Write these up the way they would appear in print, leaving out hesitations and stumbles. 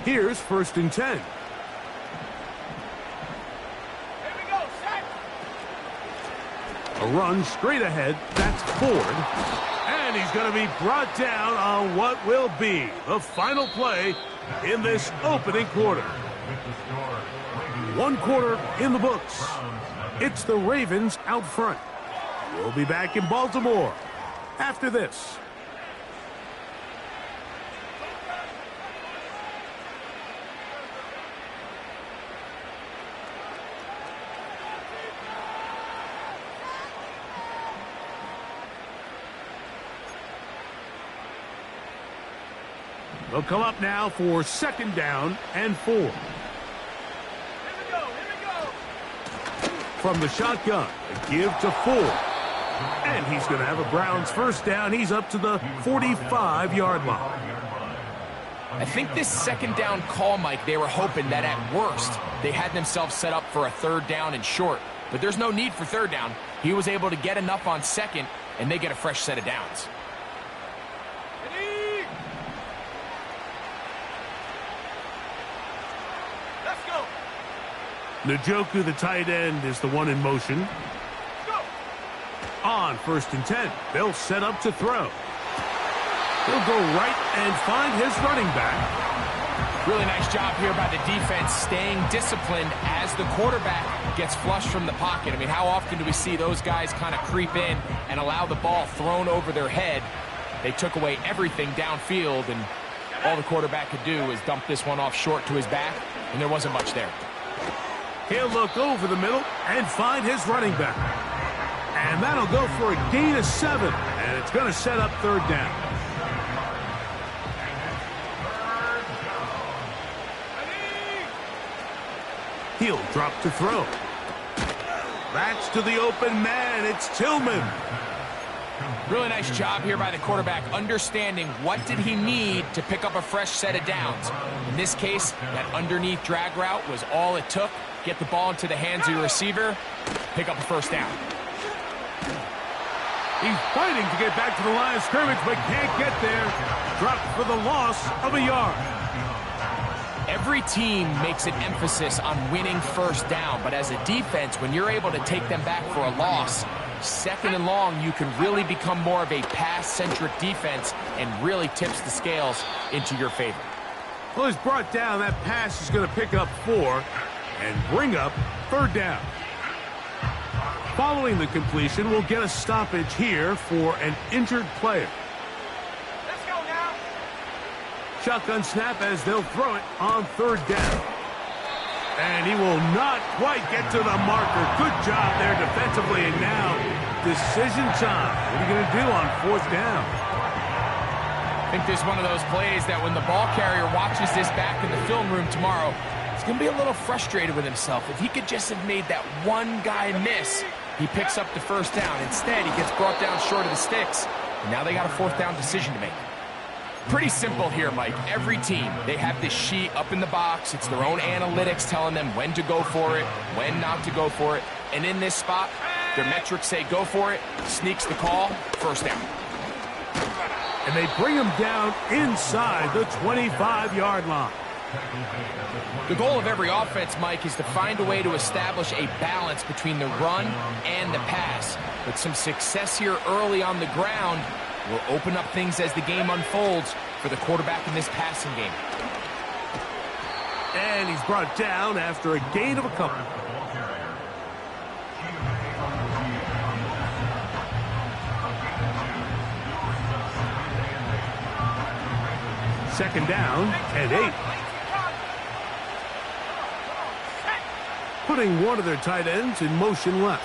Here's 1st and 10. A run straight ahead. That's Ford. And he's going to be brought down on what will be the final play in this opening quarter. 1 quarter in the books. It's the Ravens out front. We'll be back in Baltimore after this. They'll come up now for 2nd down and 4. Here we go. From the shotgun, a give to Ford. And he's going to have a Browns 1st down. He's up to the 45-yard line. I think this 2nd down call, Mike, they were hoping that at worst they had themselves set up for a 3rd down and short. But there's no need for 3rd down. He was able to get enough on 2nd, and they get a fresh set of downs. Njoku, the tight end, is the one in motion. On 1st and 10, they'll set up to throw. He'll go right and find his running back. Really nice job here by the defense, staying disciplined as the quarterback gets flushed from the pocket. I mean, how often do we see those guys kind of creep in and allow the ball thrown over their head? They took away everything downfield, and all the quarterback could do is dump this one off short to his back, and there wasn't much there. He'll look over the middle and find his running back. And that'll go for a gain of 7. And it's going to set up 3rd down. He'll drop to throw. That's to the open man. It's Tillman. Really nice job here by the quarterback, understanding what did he need to pick up a fresh set of downs. In this case, that underneath drag route was all it took. Get the ball into the hands of your receiver, pick up a 1st down. He's fighting to get back to the line of scrimmage, but can't get there. Dropped for the loss of a yard. Every team makes an emphasis on winning 1st down, but as a defense, when you're able to take them back for a loss, 2nd and long, you can really become more of a pass-centric defense and really tips the scales into your favor. Well, he's brought down. That pass is going to pick up 4 and bring up 3rd down. Following the completion, we'll get a stoppage here for an injured player. Let's go now. Shotgun snap as they'll throw it on 3rd down. And he will not quite get to the marker. Good job there defensively. And now, decision time. What are you going to do on 4th down? I think this is one of those plays that when the ball carrier watches this back in the film room tomorrow, he's going to be a little frustrated with himself. If he could just have made that one guy miss, he picks up the 1st down. Instead, he gets brought down short of the sticks. And now they got a 4th down decision to make. Pretty simple here, Mike. Every team, they have this sheet up in the box. It's their own analytics telling them when to go for it, when not to go for it. And in this spot, their metrics say go for it, sneaks the call, 1st down. And they bring him down inside the 25-yard line. The goal of every offense, Mike, is to find a way to establish a balance between the run and the pass. With some success here early on the ground will open up things as the game unfolds for the quarterback in this passing game. And he's brought down after a gain of a couple. Second down and 8. Putting one of their tight ends in motion left.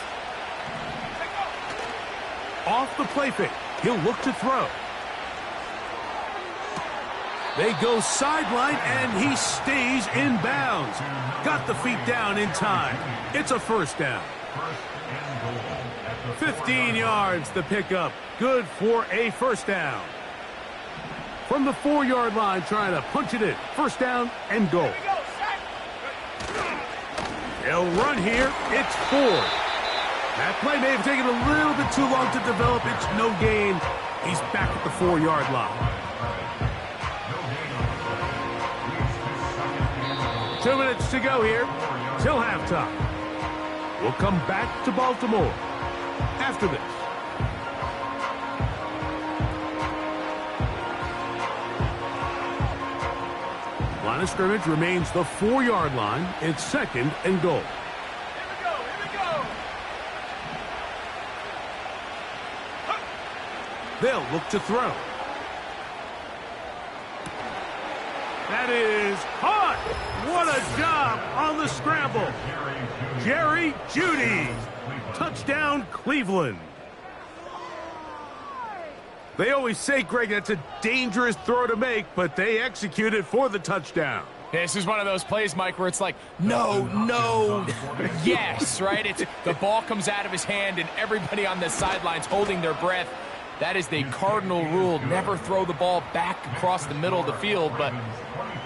Off the play fake. He'll look to throw. They go sideline, and he stays in bounds. Got the feet down in time. It's a 1st down. 15 yards the pickup. Good for a 1st down. From the 4-yard line, trying to punch it in. 1st down and goal. They'll run here. It's Ford. That play may have taken a little bit too long to develop. It's no gain. He's back at the 4-yard line. 2 minutes to go here till halftime. We'll come back to Baltimore after this. Line of scrimmage remains the 4-yard line. It's 2nd and goal. Here we go. They'll look to throw. That is caught. What a job on the scramble. Jerry Jeudy. Touchdown, Cleveland. They always say, Greg, that's a dangerous throw to make, but they execute it for the touchdown. This is one of those plays, Mike, where it's like, no, yes, right? It's the ball comes out of his hand, and everybody on the sidelines holding their breath. That is the cardinal rule. Never throw the ball back across the middle of the field, but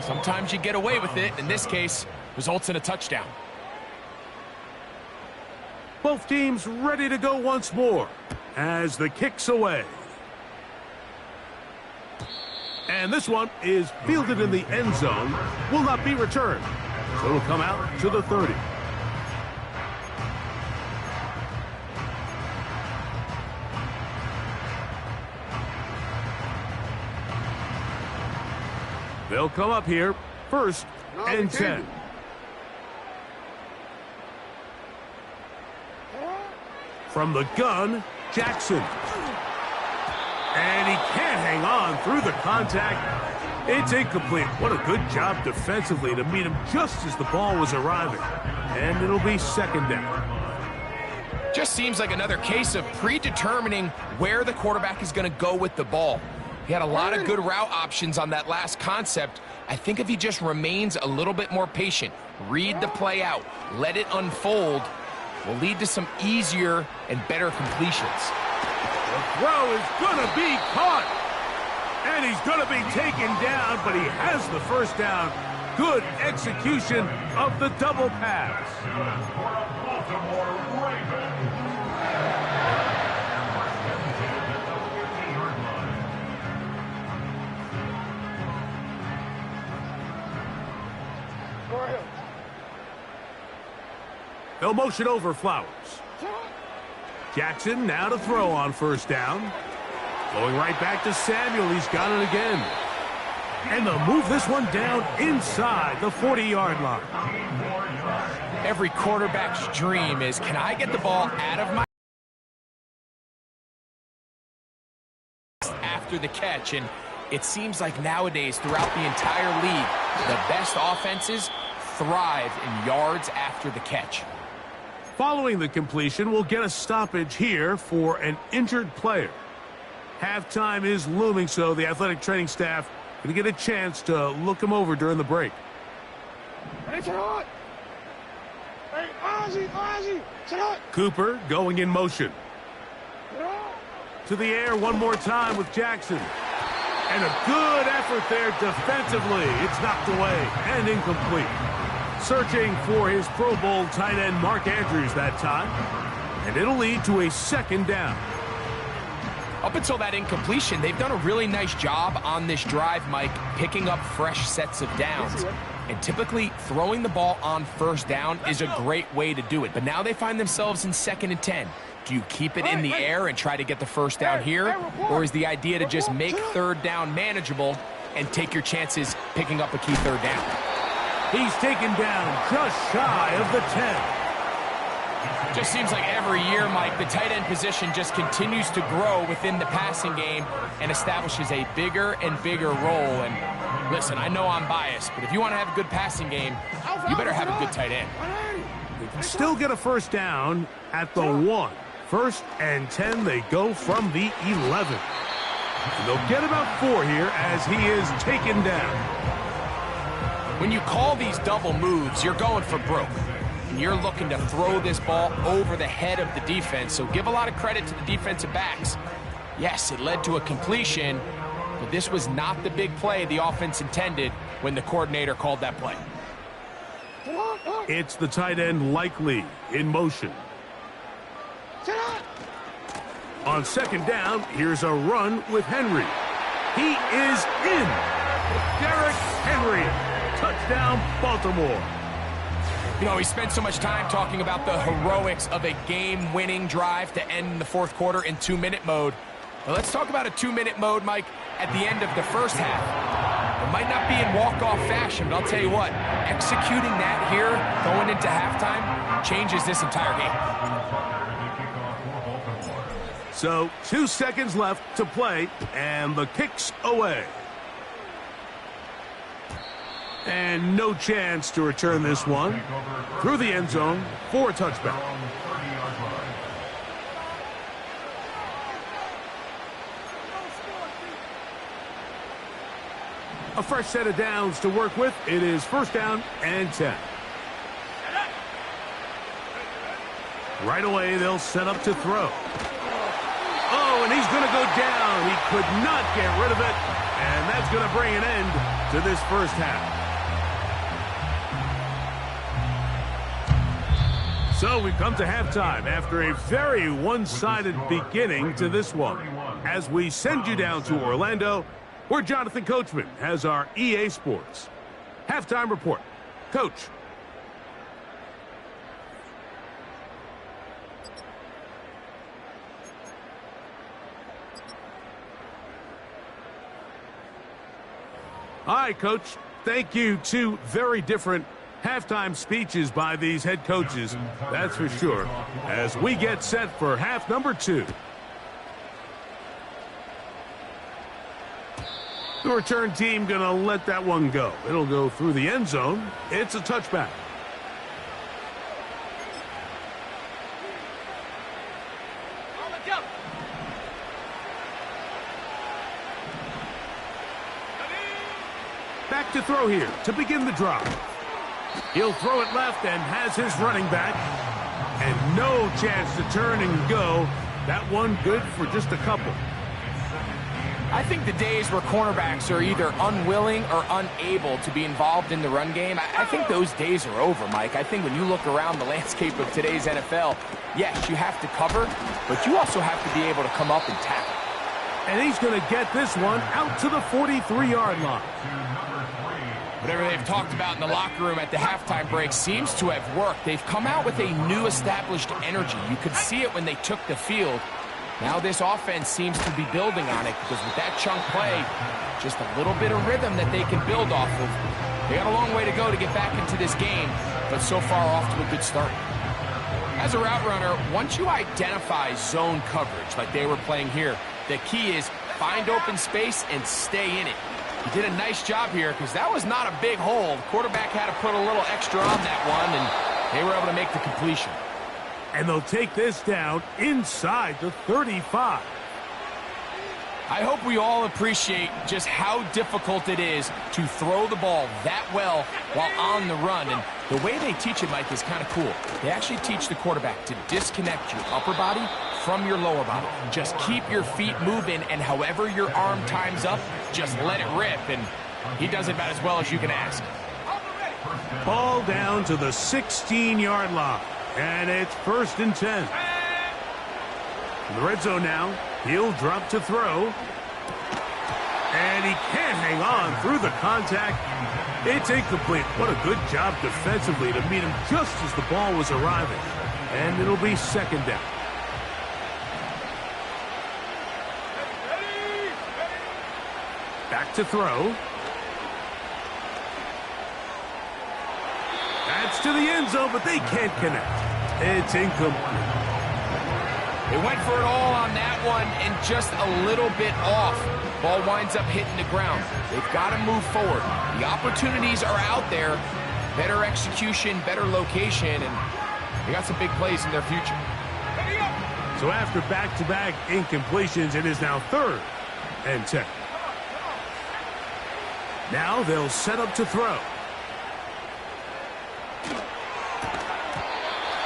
sometimes you get away with it. In this case, results in a touchdown. Both teams ready to go once more as the kick's away. And this one is fielded in the end zone, will not be returned. So it'll come out to the 30. They'll come up here, 1st and 10. From the gun, Jackson. And he can't hang on through the contact. It's incomplete. What a good job defensively to meet him just as the ball was arriving. And it'll be 2nd down. Just seems like another case of predetermining where the quarterback is going to go with the ball. He had a lot of good route options on that last concept. I think if he just remains a little bit more patient, read the play out, let it unfold, will lead to some easier and better completions. The throw is going to be caught. And he's going to be taken down, but he has the 1st down. Good execution of the double pass. They'll motion over Flowers. Jackson now to throw on 1st down. Going right back to Samuel. He's got it again. And they'll move this one down inside the 40-yard line. Every quarterback's dream is, can I get the ball out of my after the catch? And it seems like nowadays throughout the entire league, the best offenses thrive in yards after the catch. Following the completion, we'll get a stoppage here for an injured player. Halftime is looming, so the athletic training staff going to get a chance to look him over during the break. Cooper going in motion. To the air one more time with Jackson. And a good effort there defensively. It's knocked away and incomplete. Searching for his Pro Bowl tight end Mark Andrews that time. And it'll lead to a 2nd down. Up until that incompletion, they've done a really nice job on this drive, Mike, picking up fresh sets of downs. And typically, throwing the ball on 1st down is a great way to do it. But now they find themselves in 2nd and 10. Do you keep it in the air and try to get the 1st down here? Or is the idea to just make 3rd down manageable and take your chances picking up a key 3rd down? He's taken down just shy of the 10. Just seems like every year, Mike, the tight end position just continues to grow within the passing game and establishes a bigger and bigger role. And listen, I know I'm biased, but if you want to have a good passing game, you better have a good tight end. They can still get a 1st down at the 1. 1st and 10, they go from the 11. And they'll get about 4 here as he is taken down. When you call these double moves, you're going for broke. And you're looking to throw this ball over the head of the defense. So give a lot of credit to the defensive backs. Yes, it led to a completion, but this was not the big play the offense intended when the coordinator called that play. It's the tight end Likely in motion. On 2nd down, here's a run with Henry. He is in. Derrick Henry. Touchdown. Touchdown, Baltimore. You know, we spent so much time talking about the heroics of a game-winning drive to end the fourth quarter in 2-minute mode. Well, let's talk about a 2-minute mode, Mike, at the end of the first half. It might not be in walk-off fashion, but I'll tell you what, executing that here, going into halftime, changes this entire game. So, 2 seconds left to play, and the kick's away. And no chance to return this one through the end zone for a touchback. A fresh set of downs to work with. It is 1st down and 10. Right away, they'll set up to throw. Oh, and he's going to go down. He could not get rid of it. And that's going to bring an end to this first half. So we've come to halftime after a very one-sided beginning to this one. As we send you down to Orlando, where Jonathan Coachman has our EA Sports halftime report. Coach. All right, Coach. Thank you. 2 very different halftime speeches by these head coaches, that's for sure, as we get set for half number 2. The return team going to let that one go. It'll go through the end zone. It's a touchback. Back to throw here to begin the drive. He'll throw it left and has his running back. And no chance to turn and go. That one good for just a couple. I think the days where cornerbacks are either unwilling or unable to be involved in the run game, I think those days are over, Mike. I think when you look around the landscape of today's NFL, yes, you have to cover, but you also have to be able to come up and tackle. And he's going to get this one out to the 43-yard line. Whatever they've talked about in the locker room at the halftime break seems to have worked. They've come out with a new established energy. You could see it when they took the field. Now this offense seems to be building on it because with that chunk play, just a little bit of rhythm that they can build off of. They got a long way to go to get back into this game, but so far off to a good start. As a route runner, once you identify zone coverage like they were playing here, the key is find open space and stay in it. He did a nice job here because that was not a big hole. The quarterback had to put a little extra on that one, and they were able to make the completion. And they'll take this down inside the 35. I hope we all appreciate just how difficult it is to throw the ball that well while on the run. And the way they teach it, Mike, is kind of cool. They actually teach the quarterback to disconnect your upper body from your lower body. Just keep your feet moving, and however your arm times up, just let it rip. And he does it about as well as you can ask. Ball down to the 16-yard line. And it's 1st and 10. In the red zone now. He'll drop to throw. And he can't hang on through the contact. It's incomplete. What a good job defensively to meet him just as the ball was arriving. And it'll be 2nd down. Back to throw. That's to the end zone, but they can't connect. It's incomplete. They went for it all on that one and just a little bit off. Ball winds up hitting the ground. They've got to move forward. The opportunities are out there. Better execution, better location, and they got some big plays in their future. So after back-to-back incompletions, it is now 3rd and 10. Now they'll set up to throw.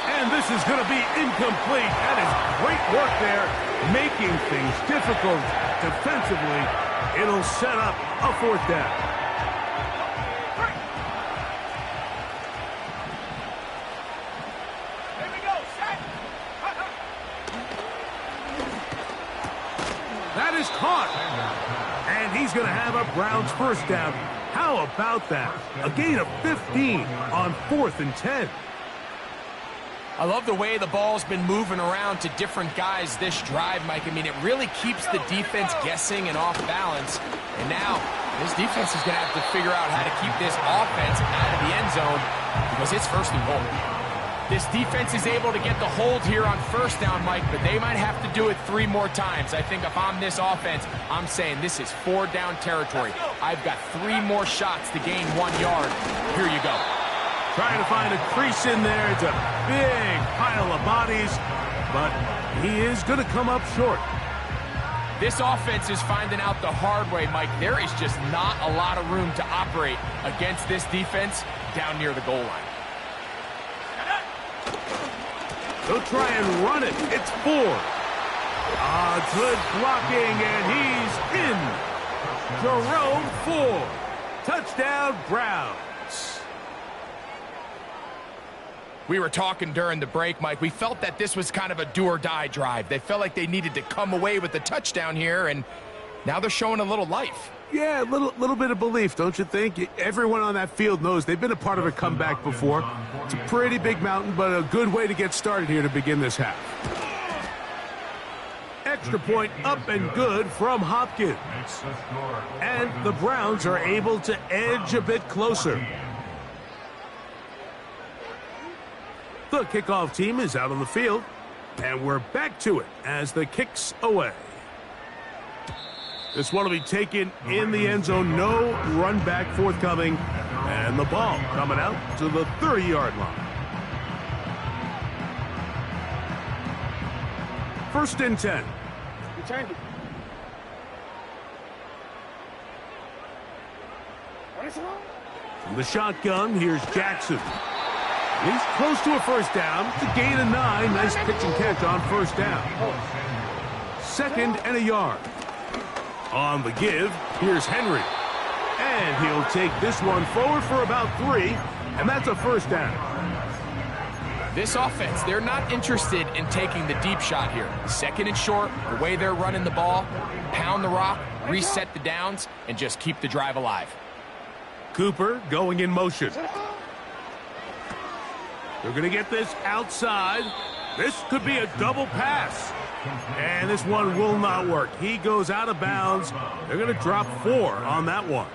And this is going to be incomplete. That is great work there, making things difficult defensively. It'll set up a 4th down. Here we go, set. That is caught. And he's going to have a Browns 1st down. How How about that? A gain of 15 on 4th and 10. I love the way the ball's been moving around to different guys this drive, Mike. I mean, it really keeps the defense guessing and off balance. And now, this defense is going to have to figure out how to keep this offense out of the end zone because it's 1st and goal. This defense is able to get the hold here on 1st down, Mike, but they might have to do it 3 more times. I think if I'm this offense, I'm saying this is 4-down territory. I've got 3 more shots to gain 1 yard. Here you go. Trying to find a crease in there. It's a big pile of bodies, but he is going to come up short. This offense is finding out the hard way, Mike. There is just not a lot of room to operate against this defense down near the goal line. They'll try and run it. It's 4. Good blocking, and he's in. Jerome Ford. Touchdown, Browns. We were talking during the break, Mike. We felt that this was kind of a do-or-die drive. They felt like they needed to come away with the touchdown here, and now they're showing a little life. Yeah, a little bit of belief, don't you think? Everyone on that field knows they've been a part of a comeback before. It's a pretty big mountain, but a good way to get started here to begin this half. Extra point up and good from Hopkins. And the Browns are able to edge a bit closer. The kickoff team is out on the field, and we're back to it as the kick's away. This one will be taken in the end zone. No run back forthcoming, and the ball coming out to the 30-yard line. 1st and 10. From the shotgun, here's Jackson. He's close to a 1st down. It's a gain of 9. Nice pitch and catch on 1st down. 2nd and a yard. On the give, here's Henry. And he'll take this one forward for about 3, and that's a 1st down. This offense, they're not interested in taking the deep shot here. 2nd and short, the way they're running the ball, pound the rock, reset the downs, and just keep the drive alive. Cooper going in motion. They're going to get this outside. This could be a double pass. And this one will not work. He goes out of bounds. They're going to drop 4 on that one.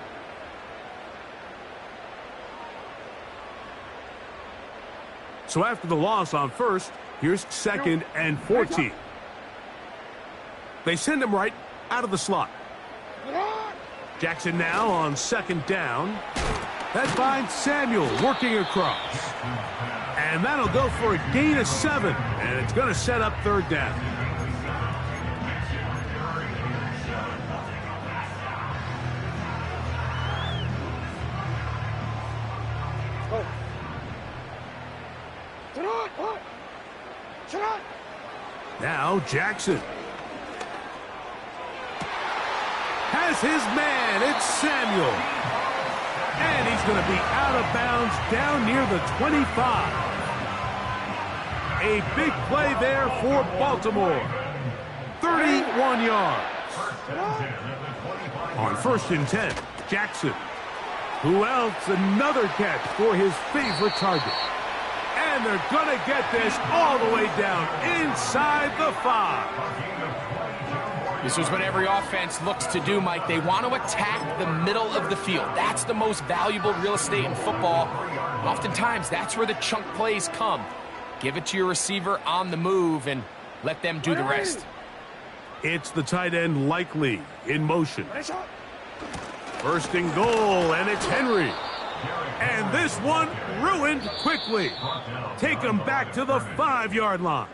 So after the loss on 1st, here's 2nd and 14. They send him right out of the slot. Jackson now on 2nd down. That finds Samuel working across. And that'll go for a gain of 7. And it's going to set up 3rd down. Now Jackson has his man. It's Samuel. And he's going to be out of bounds down near the 25. A big play there for Baltimore. 31 yards. On 1st and 10, Jackson. Who else? Another catch for his favorite target. And they're going to get this all the way down inside the 5. This is what every offense looks to do, Mike. They want to attack the middle of the field. That's the most valuable real estate in football. And oftentimes, that's where the chunk plays come. Give it to your receiver on the move and let them do the rest. It's the tight end Likely in motion. 1st and goal, and it's Henry. And this one ruined quickly. Take them back to the 5-yard line.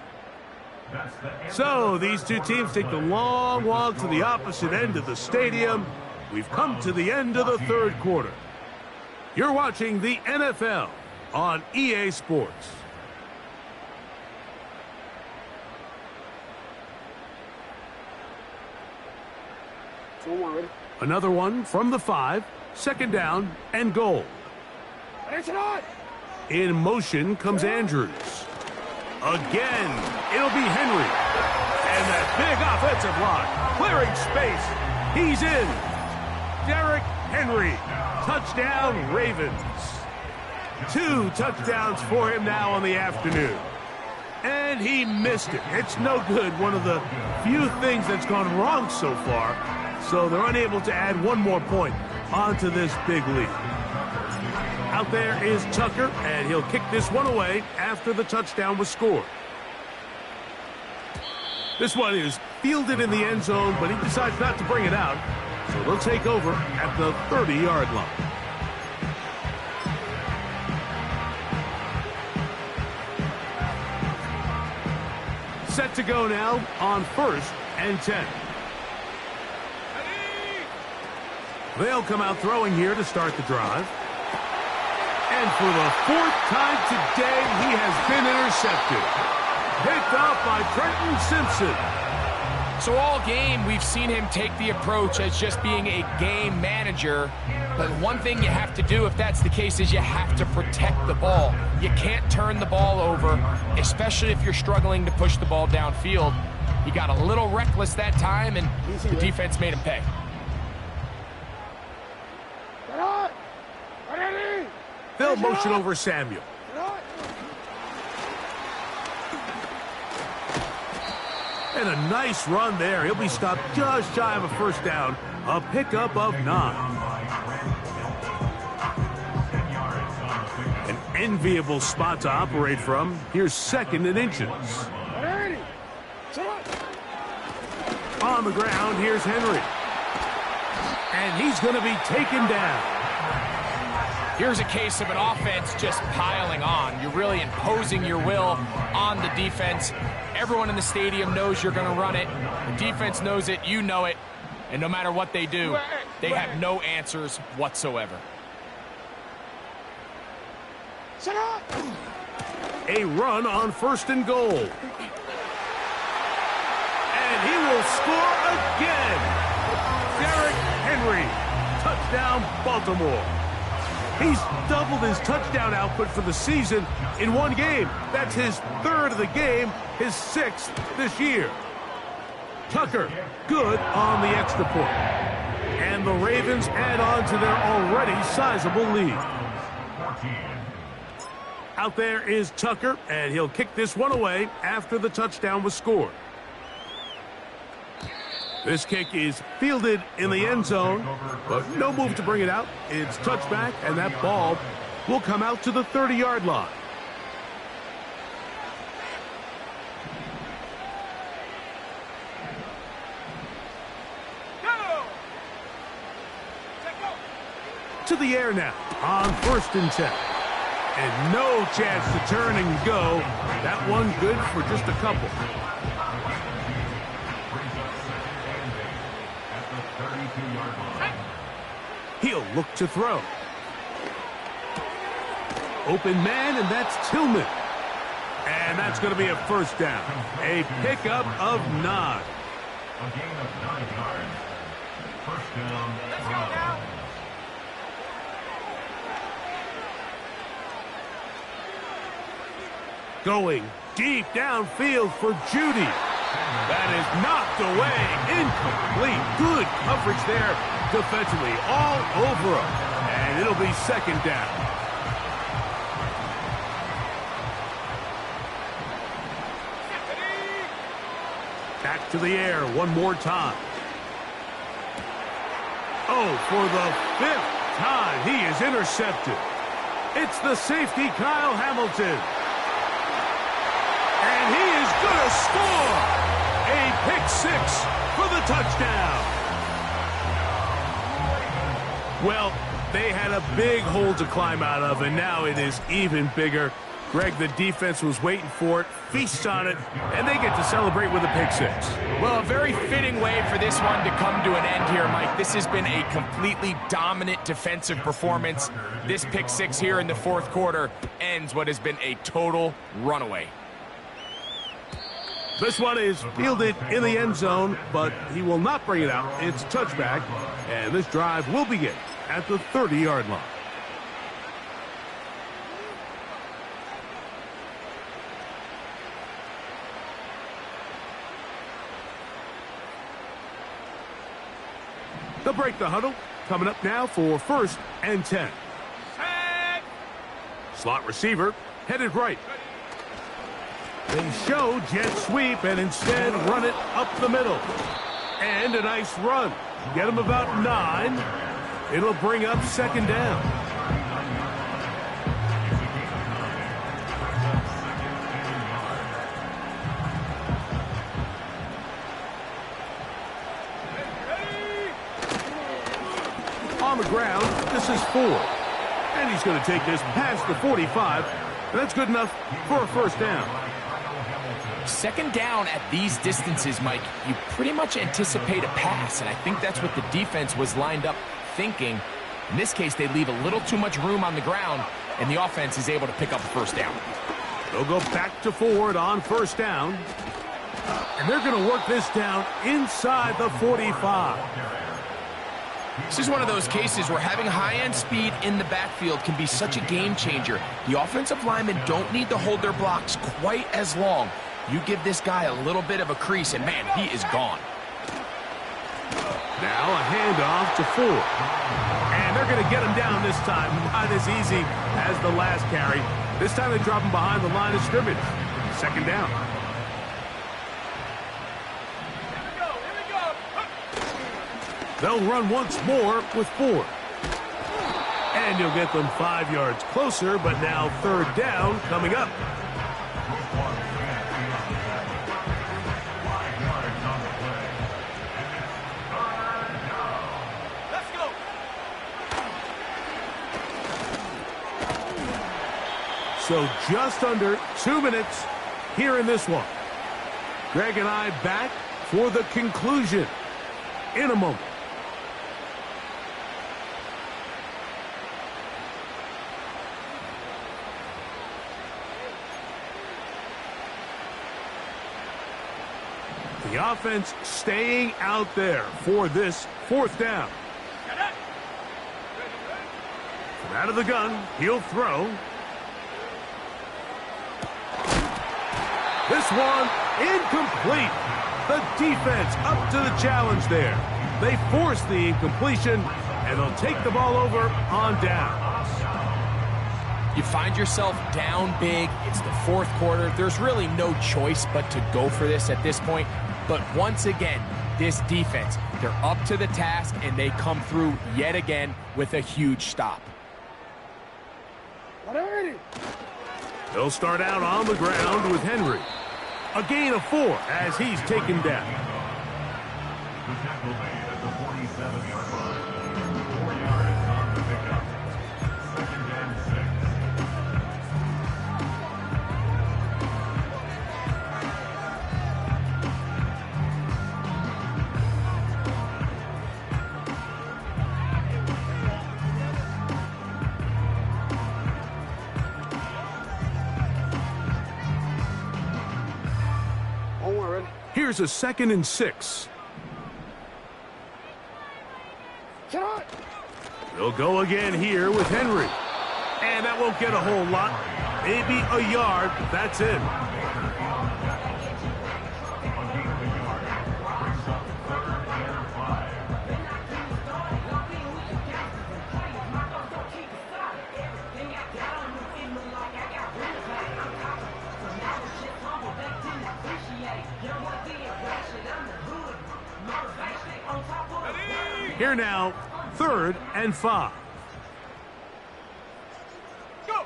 So these two teams take the long walk to the opposite end of the stadium. We've come to the end of the 3rd quarter. You're watching the NFL on EA Sports. Another one from the 5, 2nd down and goal. In motion comes Andrews. Again, it'll be Henry. And that big offensive line, clearing space. He's in. Derrick Henry Touchdown, Ravens. 2 touchdowns for him now on the afternoon. And he missed it. It's no good. One of the few things that's gone wrong so far. So they're unable to add one more point onto this big lead. Out there is Tucker, and he'll kick this one away after the touchdown was scored. This one is fielded in the end zone, but he decides not to bring it out. So they'll take over at the 30-yard line. Set to go now on 1st and 10. They'll come out throwing here to start the drive. And for the 4th time today, he has been intercepted. Picked off by Trenton Simpson. So all game, we've seen him take the approach as just being a game manager. But one thing you have to do if that's the case is you have to protect the ball. You can't turn the ball over, especially if you're struggling to push the ball downfield. He got a little reckless that time, and the defense made him pay. They'll motion over Samuel. And a nice run there. He'll be stopped just shy of a first down. A pickup of 9. An enviable spot to operate from. Here's 2nd and inches. On the ground, here's Henry. And he's going to be taken down. Here's a case of an offense just piling on. You're really imposing your will on the defense. Everyone in the stadium knows you're going to run it. The defense knows it, you know it. And no matter what they do, they have no answers whatsoever. A run on 1st and goal. And he will score again. Derrick Henry. Touchdown, Baltimore. He's doubled his touchdown output for the season in one game. That's his 3rd of the game, his 6th this year. Tucker, good on the extra point. And the Ravens add on to their already sizable lead. Out there is Tucker, and he'll kick this one away after the touchdown was scored. This kick is fielded in the end zone, but no move to bring it out. It's touchback, and that ball will come out to the 30-yard line. To the air now on 1st and 10. And no chance to turn and go. That one good for just a couple. He'll look to throw. Open man, and that's Tillman. And that's going to be a first down. A pickup of 9. A gain of 9 yards. First down. Let's go now. Going deep downfield for Judy. That is knocked away. Incomplete. Good coverage there defensively. All over him. And it'll be 2nd down. Back to the air one more time. Oh, for the 5th time, he is intercepted. It's the safety, Kyle Hamilton. And he is going to score. A pick 6 for the touchdown. Well, they had a big hole to climb out of, and now it is even bigger. Greg, the defense was waiting for it, feasts on it, and they get to celebrate with a pick 6. Well, a very fitting way for this one to come to an end here, Mike. This has been a completely dominant defensive performance. This pick 6 here in the 4th quarter ends what has been a total runaway. This one is fielded in the end zone, but he will not bring it out. It's touchback, and this drive will begin at the 30-yard line. They'll break the huddle, coming up now for 1st and 10. Slot receiver headed right. They show jet sweep and instead run it up the middle. And a nice run. Get them about 9. It'll bring up 2nd down. On the ground, this is 4. And he's going to take this past the 45. That's good enough for a 1st down. 2nd down at these distances, Mike, you pretty much anticipate a pass, and I think that's what the defense was lined up thinking. In this case, they leave a little too much room on the ground, and the offense is able to pick up a 1st down. They'll go back to forward on 1st down. And they're going to work this down inside the 45. This is one of those cases where having high-end speed in the backfield can be such a game changer. The offensive linemen don't need to hold their blocks quite as long. You give this guy a little bit of a crease, and man, he is gone. Now a handoff to 4. And they're going to get him down this time. Not as easy as the last carry. This time they drop him behind the line of scrimmage. 2nd down. They'll run once more with 4. And you'll get them 5 yards closer, but now 3rd down coming up. Let's go. So just under 2 minutes here in this one. Greg and I back for the conclusion in a moment. The offense staying out there for this 4th down. From out of the gun, he'll throw. This one incomplete. The defense up to the challenge there. They force the incompletion, and they'll take the ball over on down. You find yourself down big. It's the 4th quarter. There's really no choice but to go for this at this point. But once again, this defense, they're up to the task, and they come through yet again with a huge stop. They'll start out on the ground with Henry. A gain of 4 as he's taken down. The tackle made at the 47-yard line. 4 yards on the pickup. 2nd and 6. Here's a 2nd and 6. They'll go again here with Henry. And that won't get a whole lot. Maybe a yard, but that's it. Here now, 3rd and 5. Go.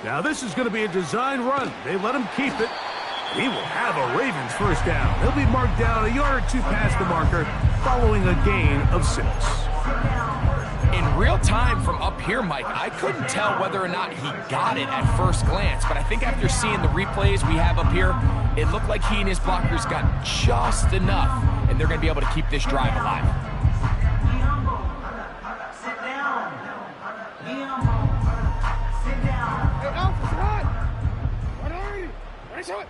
Now this is going to be a design run. They let him keep it. He will have a Ravens 1st down. He'll be marked down a yard or 2 past the marker following a gain of 6. In real time from up here, Mike, I couldn't tell whether or not he got it at first glance, but I think after seeing the replays we have up here, it looked like he and his blockers got just enough, and they're going to be able to keep this drive alive. Sit down. Sit down. Hey, Alpha, run! What are you? What is it?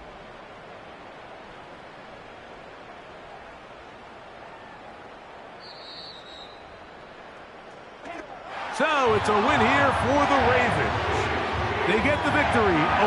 So it's a win here for the Ravens. They get the victory.